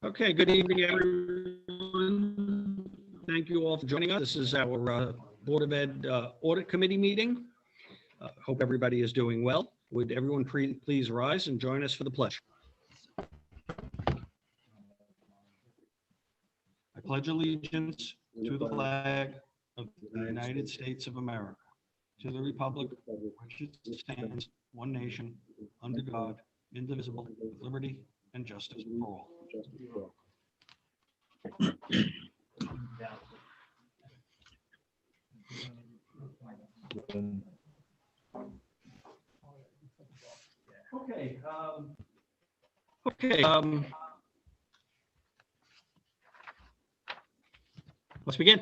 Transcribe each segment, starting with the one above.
Okay, good evening, everyone. Thank you all for joining us. This is our Board of Ed Audit Committee meeting. Hope everybody is doing well. Would everyone please rise and join us for the pledge? I pledge allegiance to the flag of the United States of America, to the republic which it stands, one nation, under God, indivisible, with liberty and justice for all. Okay. Let's begin.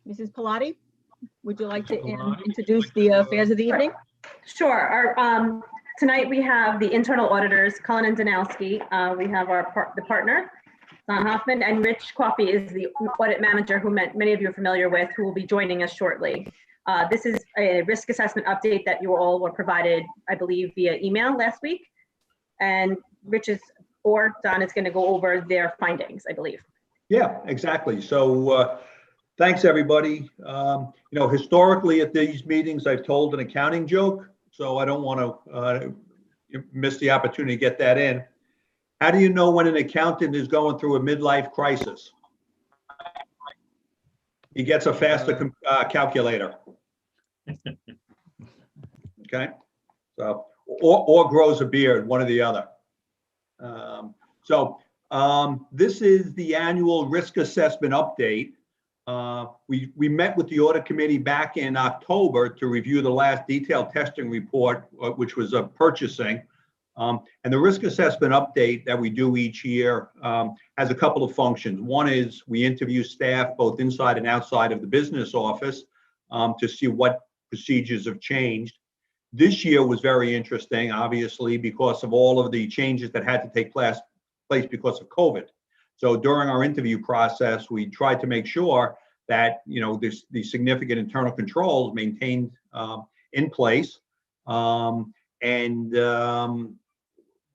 Mrs. Pilati, would you like to introduce the affairs of the evening? Sure. Tonight we have the internal auditors, Cullen and Danowski. We have the partner, Don Hoffman, and Rich Coffey is the audit manager who many of you are familiar with, who will be joining us shortly. This is a risk assessment update that you all were provided, I believe, via email last week. And Rich or Don is going to go over their findings, I believe. Yeah, exactly. So thanks, everybody. Historically at these meetings, I've told an accounting joke, so I don't want to miss the opportunity to get that in. How do you know when an accountant is going through a midlife crisis? He gets a faster calculator. Okay, so or grows a beard, one or the other. This is the annual risk assessment update. We met with the audit committee back in October to review the last detailed testing report, which was purchasing. And the risk assessment update that we do each year has a couple of functions. One is we interview staff both inside and outside of the business office to see what procedures have changed. This year was very interesting, obviously, because of all of the changes that had to take place because of COVID. So during our interview process, we tried to make sure that the significant internal controls maintained in place, and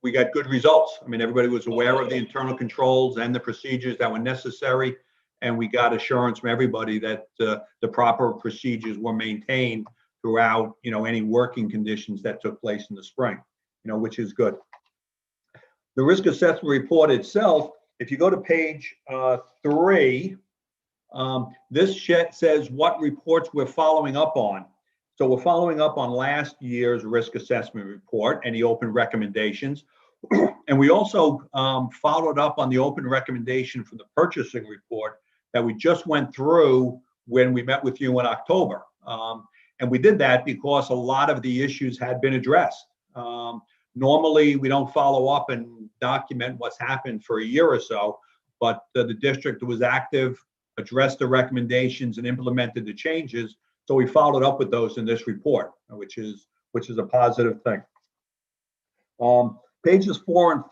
we got good results. I mean, everybody was aware of the internal controls and the procedures that were necessary, and we got assurance from everybody that the proper procedures were maintained throughout any working conditions that took place in the spring, which is good. The risk assessment report itself, if you go to page 3, this says what reports we're following up on. So we're following up on last year's risk assessment report and the open recommendations. And we also followed up on the open recommendation for the purchasing report that we just went through when we met with you in October. And we did that because a lot of the issues had been addressed. Normally, we don't follow up and document what's happened for a year or so, but the district was active, addressed the recommendations, and implemented the changes. So we followed up with those in this report, which is a positive thing. Pages 4 and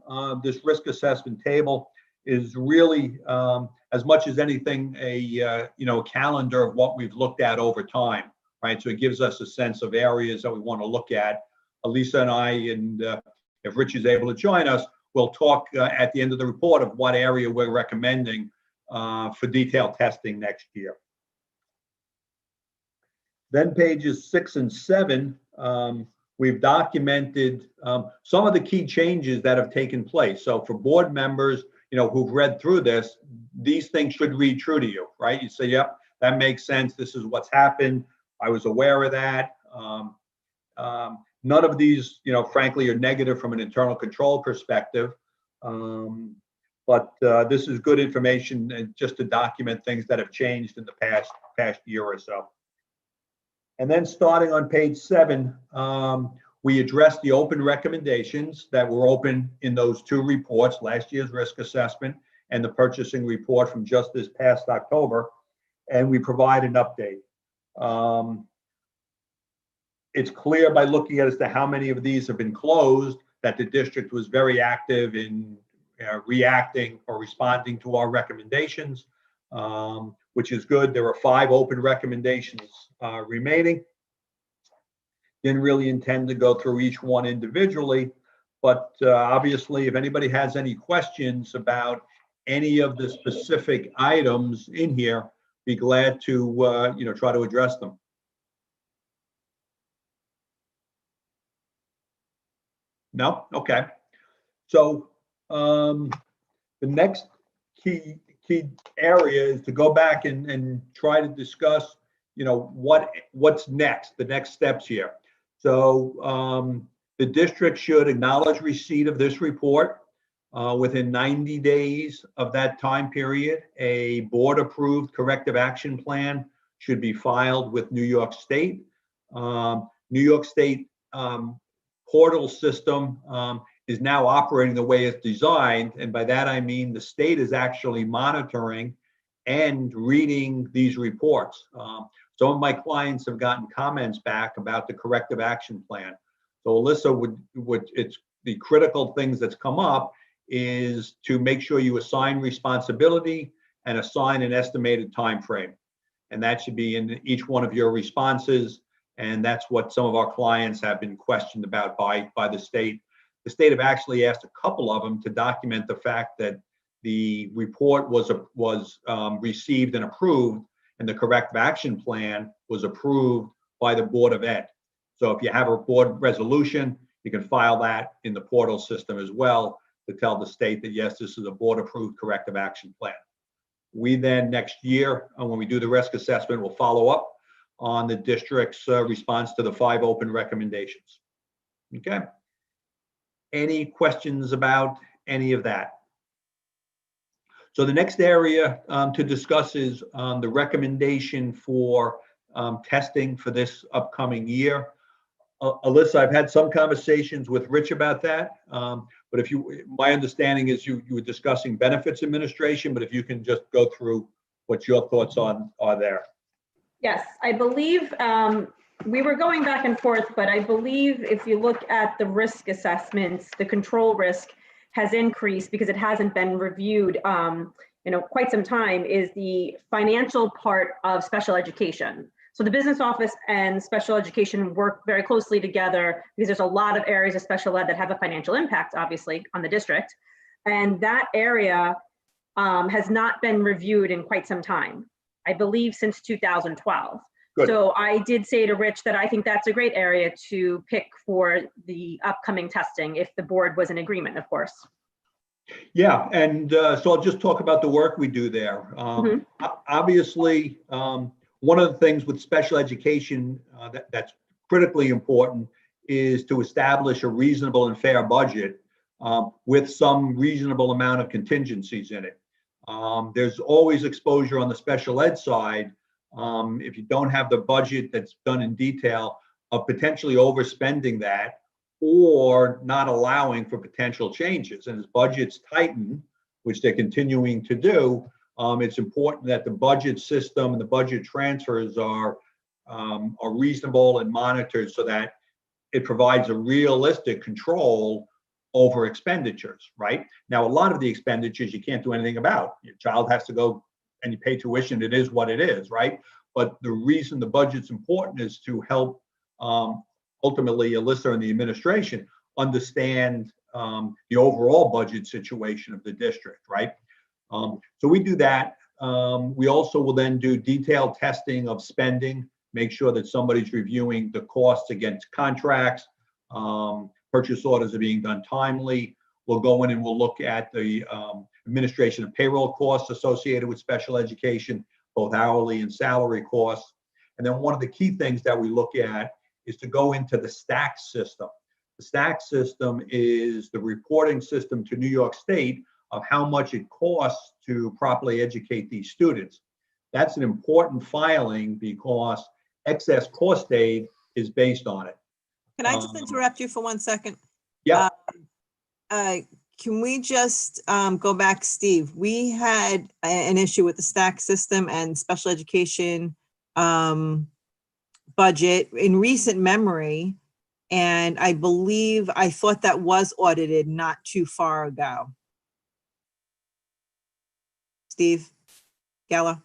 5, this risk assessment table is really, as much as anything, a calendar of what we've looked at over time, right? So it gives us a sense of areas that we want to look at. Lisa and I, and if Rich is able to join us, we'll talk at the end of the report of what area we're recommending for detailed testing next year. Then pages 6 and 7, we've documented some of the key changes that have taken place. So for board members, who've read through this, these things should read true to you, right? You say, yep, that makes sense. This is what's happened. I was aware of that. None of these, frankly, are negative from an internal control perspective. But this is good information just to document things that have changed in the past year or so. And then starting on page 7, we addressed the open recommendations that were open in those 2 reports, last year's risk assessment and the purchasing report from just this past October, and we provide an update. It's clear by looking at as to how many of these have been closed that the district was very active in reacting or responding to our recommendations, which is good. There are 5 open recommendations remaining. Didn't really intend to go through each one individually, But obviously, if anybody has any questions about any of the specific items in here, be glad to, try to address them. No? Okay. So the next key area is to go back and try to discuss, what's next, the next steps here. So the district should acknowledge receipt of this report. Within 90 days of that time period, a board-approved corrective action plan should be filed with New York State. New York State portal system is now operating the way it's designed. And by that, I mean the state is actually monitoring and reading these reports. Some of my clients have gotten comments back about the corrective action plan. So Alyssa it's the critical things that's come up is to make sure you assign responsibility and assign an estimated time frame. And that should be in each one of your responses. And that's what some of our clients have been questioned about by the state. The state have actually asked a couple of them to document the fact that the report was received and approved, and the corrective action plan was approved by the Board of Ed. So if you have a board resolution, you can file that in the portal system as well to tell the state that, yes, this is a board-approved corrective action plan. We then next year, when we do the risk assessment, will follow up on the district's response to the 5 open recommendations. Okay. Any questions about any of that? So the next area to discuss is the recommendation for testing for this upcoming year. Alyssa, I've had some conversations with Rich about that, but my understanding is you were discussing benefits administration, but if you can just go through what your thoughts are there. Yes, I believe we were going back and forth, but I believe if you look at the risk assessments, the control risk has increased because it hasn't been reviewed quite some time, is the financial part of special education. So the business office and special education work very closely together because there's a lot of areas of special ed that have a financial impact, obviously, on the district. And that area has not been reviewed in quite some time, I believe since 2012. Good. So I did say to Rich that I think that's a great area to pick for the upcoming testing if the board was in agreement, of course. Yeah, and so I'll just talk about the work we do there. Obviously, one of the things with special education that's critically important is to establish a reasonable and fair budget with some reasonable amount of contingencies in it. There's always exposure on the special ed side, if you don't have the budget that's done in detail, of potentially overspending that or not allowing for potential changes. And as budgets tighten, which they're continuing to do, it's important that the budget system and the budget transfers are reasonable and monitored so that it provides a realistic control over expenditures, right? Now, a lot of the expenditures you can't do anything about. Your child has to go and you pay tuition, it is what it is, right? But the reason the budget's important is to help ultimately Alyssa and the administration understand the overall budget situation of the district, right? So we do that. We also will then do detailed testing of spending, make sure that somebody's reviewing the costs against contracts, purchase orders are being done timely. We'll go in and we'll look at the administration of payroll costs associated with special education, both hourly and salary costs. And then one of the key things that we look at is to go into the STAC system. The STAC system is the reporting system to New York State of how much it costs to properly educate these students. That's an important filing because excess cost aid is based on it. Can I just interrupt you for 1 second? Yeah. Can we just go back, Steve? We had an issue with the STAC system and special education budget in recent memory. And I thought that was audited not too far ago. Steve Gala.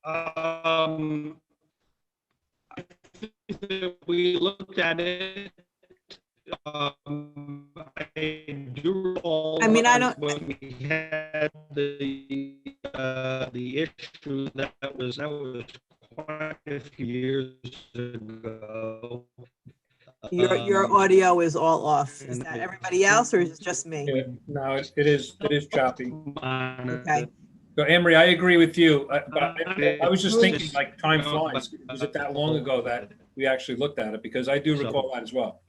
I think that we looked at it I do recall. I mean, I don't- When we had the issue, that was quite a few years ago. Your audio is all off. Is that everybody else or is it just me? Yeah, no, it is choppy. Okay. So Emery, I agree with you. But I was just thinking, like, time flies. Was it that long ago that we actually looked at it? Because I do recall that as well.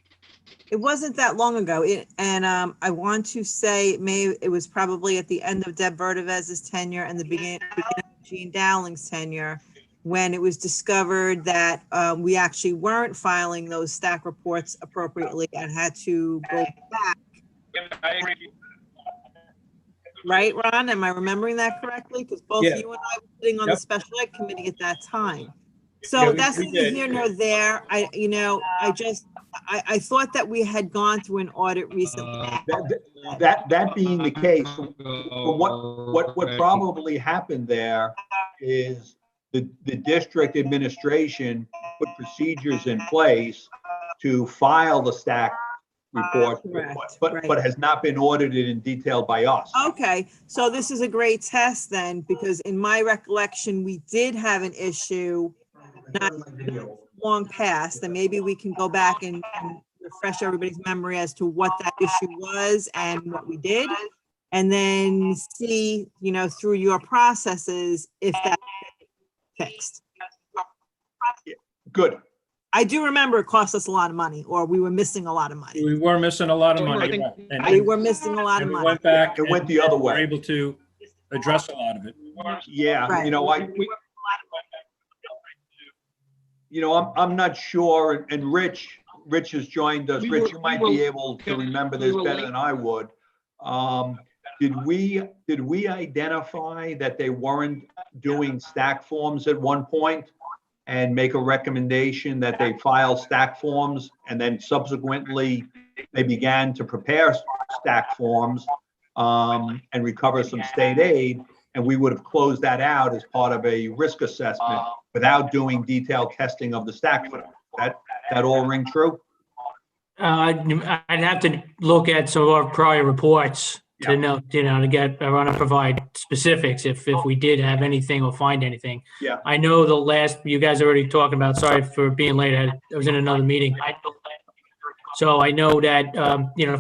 It wasn't that long ago. I want to say it was probably at the end of Deb Verdevez's tenure and the beginning of Gene Dowling's tenure, when it was discovered that we actually weren't filing those stack reports appropriately and had to go back. Right, Ron? Am I remembering that correctly? Because both Yeah. you and I were sitting on the Yep. special ed committee at that time. Yeah, So we that's did. neither here nor there. I thought that we had gone through an audit recently. That being the case, what probably happened there is the district administration put procedures in place to file the stack report, Correct, but right. has not been audited in detail by us. Okay, so this is a great test then, because in my recollection, we did have an issue not long past, and maybe we can go back and refresh everybody's memory as to what that issue was and what we did. And then see, through your processes, if that's fixed. Good. I do remember it cost us a lot of money, or we were missing a lot of money. We were missing a lot of money. I think- right. And- We were missing a lot of and we money. went back. It went and the other were way. Able to address a lot of it. Yeah, Right. I'm not sure, and Rich has joined us. Rich, you might be able to remember this better than I would. Did we identify that they weren't doing stack forms at one point and make a recommendation that they file stack forms, and then subsequently they began to prepare stack forms and recover some state aid, and we would have closed that out as part of a risk assessment without doing detailed testing of the stack form? That all ring true? I'd have to look at some of our prior reports to know, I want to provide specifics if we did have anything or find anything. Yeah. I know the last, you guys are already talking about, sorry for being late, I was in another meeting. So I know that,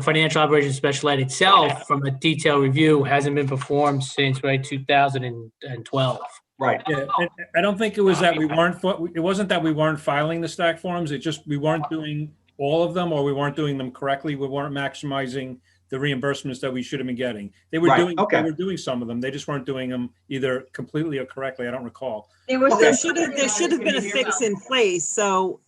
financial operations special ed itself, from a detailed review, hasn't been performed since 2012. Right. Yeah, and I don't think it was that it wasn't that we weren't filing the stack forms. It just, we weren't doing all of them, or we weren't doing them correctly. We weren't maximizing the reimbursements that we should have been getting. They were doing some of them. They just weren't doing them either completely or correctly. I don't recall. Well, there should have been a fix in place. So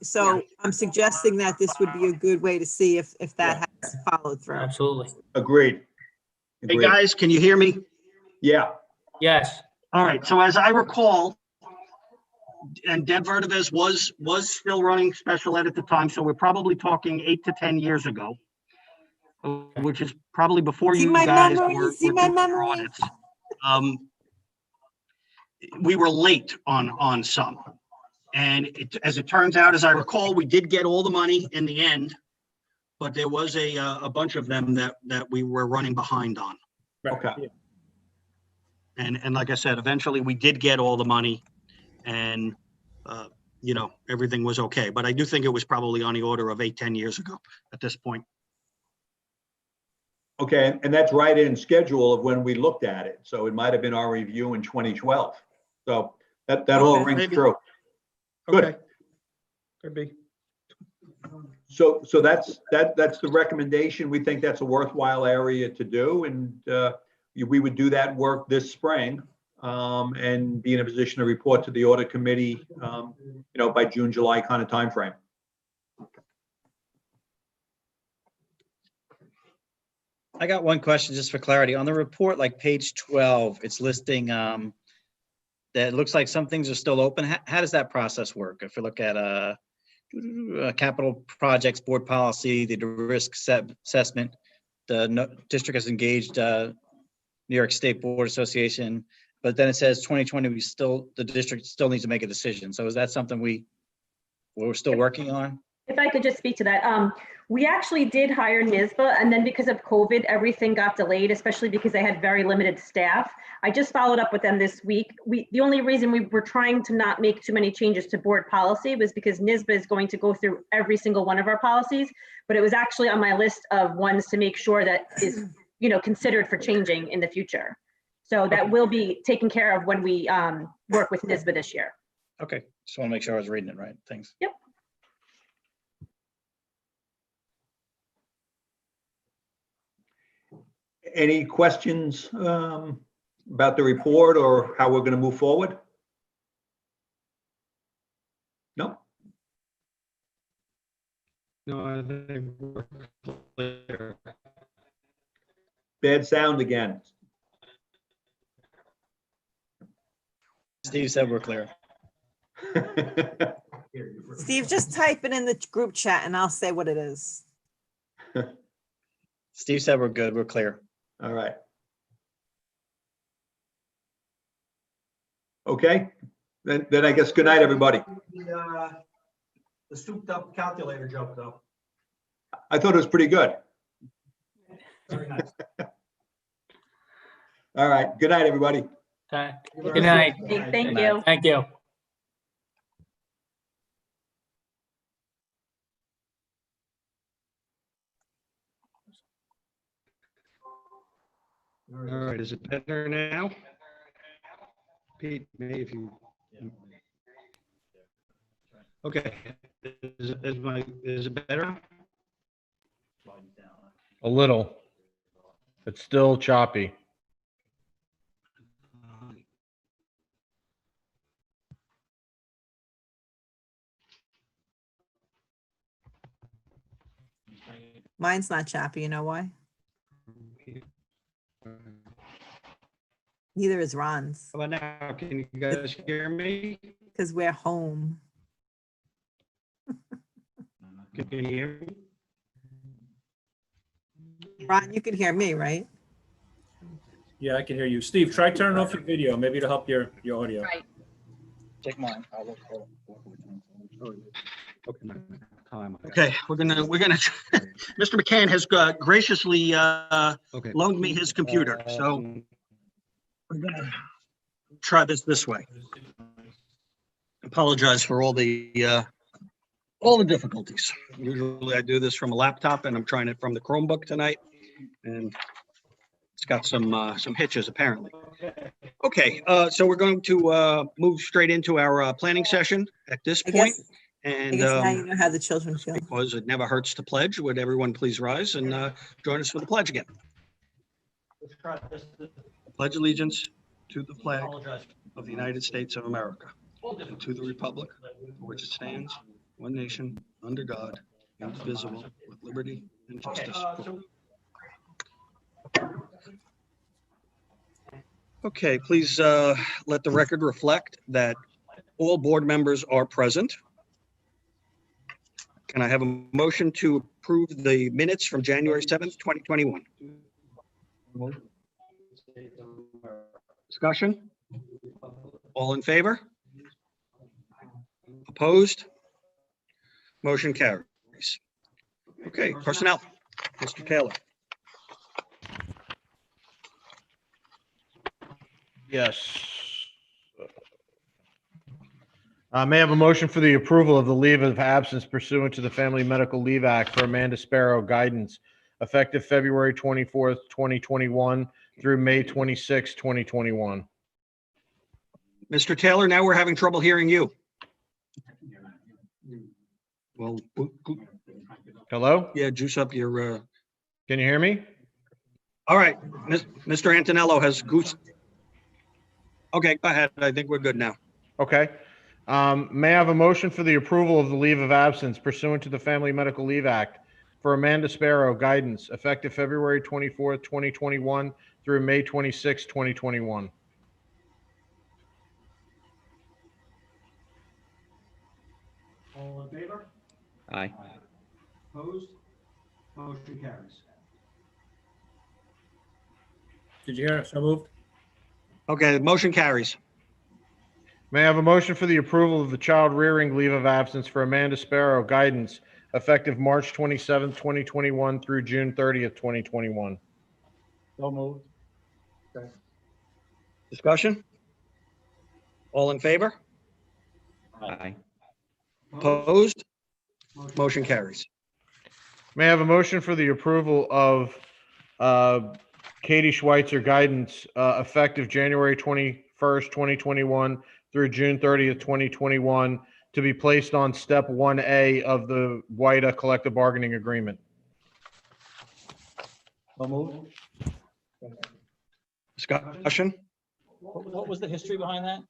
I'm suggesting that this would be a good way to see if that has followed through. Absolutely. Agreed. Hey, guys, can you hear me? Yeah. Yes. All right, so as I recall, and Deb Verdevez was still running special ed at the time, so we're probably talking 8 to 10 years ago, which is probably before See you my guys memory? were See my doing your memory? audits. We were late on some. And as it turns out, as I recall, we did get all the money in the end, but there was a bunch of them that we were running behind on. Right. Okay. Yeah. And like I said, eventually we did get all the money and, everything was okay. But I do think it was probably on the order of 8-10 years ago at this point. Okay, and that's right in schedule of when we looked at it. So it might have been our review in 2012. So that all Okay, rings maybe. true. Good. Okay. Could be. So that's the recommendation. We think that's a worthwhile area to do, and we would do that work this spring and be in a position to report to the audit committee, by June, July kind of timeframe. I got one question just for clarity. On the report, like page 12, it's listing that it looks like some things are still open. How does that process work? If we look at capital projects board policy, the risk assessment, the district has engaged New York State Board Association, but then it says 2020, the district still needs to make a decision. So is that something we're still working on? If I could just speak to that, we actually did hire NISBA, and then because of COVID, everything got delayed, especially because they had very limited staff. I just followed up with them this week. The only reason we were trying to not make too many changes to board policy was because NISBA is going to go through every single one of our policies, but it was actually on my list of ones to make sure that is, considered for changing in the future. So that will be taken care of when we work with NISBA this year. Okay, just want to make sure I was reading it right. Thanks. Yep. Any questions about the report or how we're going to move forward? No? No, I think we're clear. Bad sound again. Steve said we're clear. Steve, just type it in the group chat and I'll say what it is. Steve said we're good. We're clear. All right. Okay, then I guess good night, everybody. The souped up calculator joke, though. I thought it was pretty good. Very nice. All right, good night, everybody. Good night. Thank you. Thank you. All right, is it better now? Pete, maybe if you. Okay, is it better? A little. It's still choppy. Mine's not choppy, you know why? Neither is Ron's, How about now? Can you guys hear me? because we're home. Can you hear me? Ron, you can hear me, right? Yeah, I can hear you. Steve, try turning off your video. Maybe it'll help your audio. Right. Take mine. I'll look. Okay. Time. Okay, we're gonna, Mr. McCann has graciously Okay. loaned me his computer, so we're gonna try this way. Apologize for all the difficulties. Usually I do this from a laptop and I'm trying it from the Chromebook tonight. And it's got some hitches apparently. Okay, so we're going to move straight into our planning session at this I point. guess, And I guess now you know how the children feel. because it never hurts to pledge, would everyone please rise and join us for the pledge again? Pledge allegiance to the flag of the United States of America and to the republic for which it stands, one nation, under God, indivisible, with liberty and justice. Okay, please let the record reflect that all board members are present. Can I have a motion to approve the minutes from January 7th, 2021? Discussion? All in favor? Opposed? Motion carries. Okay, personnel. Mr. Taylor. Yes. May I have a motion for the approval of the leave of absence pursuant to the Family Medical Leave Act for Amanda Sparrow guidance effective February 24th, 2021 through May 26th, 2021. Mr. Taylor, now we're having trouble hearing you. Well, Hello? yeah, juice up your, Can you hear me? all right, Mr. Antonello has goose. Okay, go ahead. I think we're good now. Okay. May I have a motion for the approval of the leave of absence pursuant to the Family Medical Leave Act for Amanda Sparrow guidance effective February 24th, 2021 through May 26th, 2021. All in favor? Aye. Opposed? Motion carries. Did you hear it? So moved? Okay, the motion carries. May I have a motion for the approval of the child rearing leave of absence for Amanda Sparrow, guidance, effective March 27th, 2021 through June 30th, 2021? So moved. Discussion? All in favor? Aye. Opposed? Motion carries. May I have a motion for the approval of Katie Schweitzer, guidance, effective January 21st, 2021 through June 30th, 2021, to be placed on step 1A of the WIDA collective bargaining agreement? So moved. Discussion? What was the history behind that?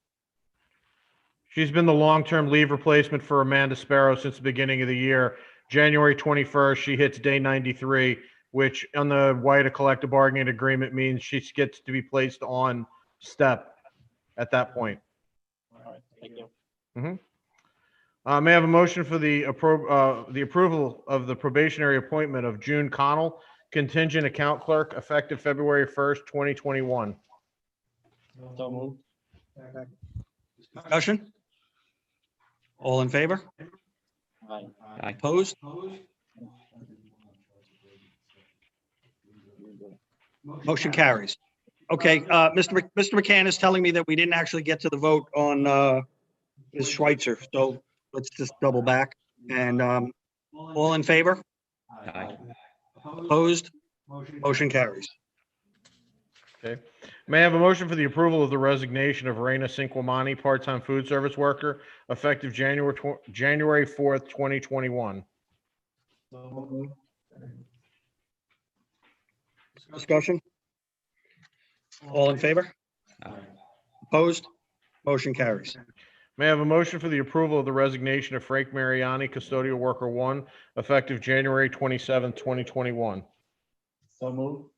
She's been the long-term leave replacement for Amanda Sparrow since the beginning of the year. January 21st, she hits day 93, which on the WIDA collective bargaining agreement means she gets to be placed on step at that point. All right, thank you. May I have a motion for the approval of the probationary appointment of June Connell, contingent account clerk, effective February 1st, 2021? So moved. Discussion? All in favor? Aye. Opposed? Motion carries. Okay, Mr. McCann is telling me that we didn't actually get to the vote on Ms. Schweitzer, so let's just double back. And all in favor? Aye. Opposed? Motion carries. Okay. May I have a motion for the approval of the resignation of Reina Cinquamani, part-time food service worker, effective January 4th, 2021? Discussion? All in favor? Opposed? Motion carries. May I have a motion for the approval of the resignation of Frank Mariani, custodial worker 1, effective January 27th, 2021? So moved.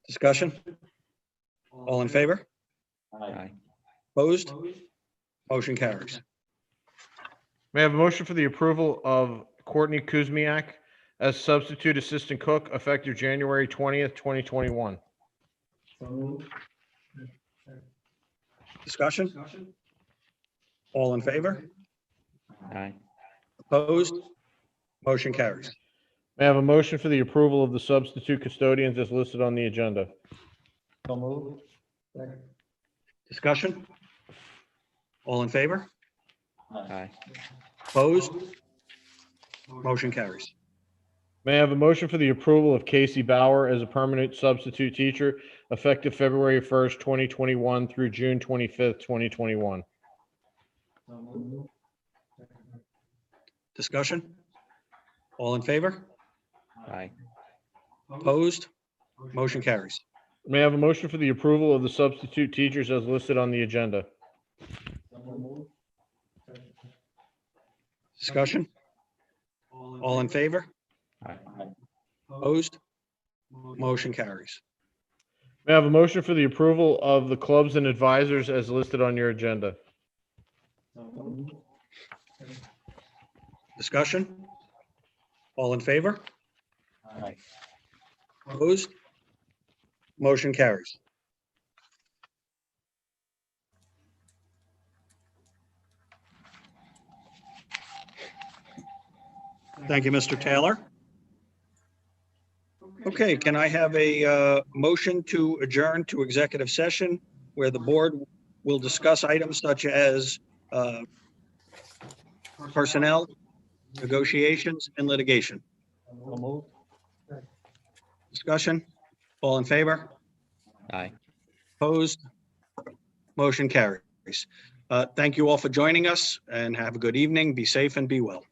Discussion? All in favor? Aye. Opposed? Motion carries. May I have a motion for the approval of Courtney Kuzmiak as substitute assistant cook, effective January 20th, 2021? So moved. Discussion? All in favor? Aye. Opposed? Motion carries. May I have a motion for the approval of the substitute custodians as listed on the agenda? So moved. Discussion? All in favor? Aye. Opposed? Motion carries. May I have a motion for the approval of Casey Bauer as a permanent substitute teacher, effective February 1st, 2021 through June 25th, 2021? Discussion? All in favor? Aye. Opposed? Motion carries. May I have a motion for the approval of the substitute teachers as listed on the agenda? Discussion? All in favor? Aye. Opposed? Motion carries. May I have a motion for the approval of the clubs and advisors as listed on your agenda? Discussion? All in favor? Aye. Opposed? Motion carries. Thank you, Mr. Taylor. Okay, can I have a motion to adjourn to executive session where the board will discuss items such as personnel, negotiations, and litigation? So moved. Discussion? All in favor? Aye. Opposed? Motion carries. Thank you all for joining us and have a good evening. Be safe and be well.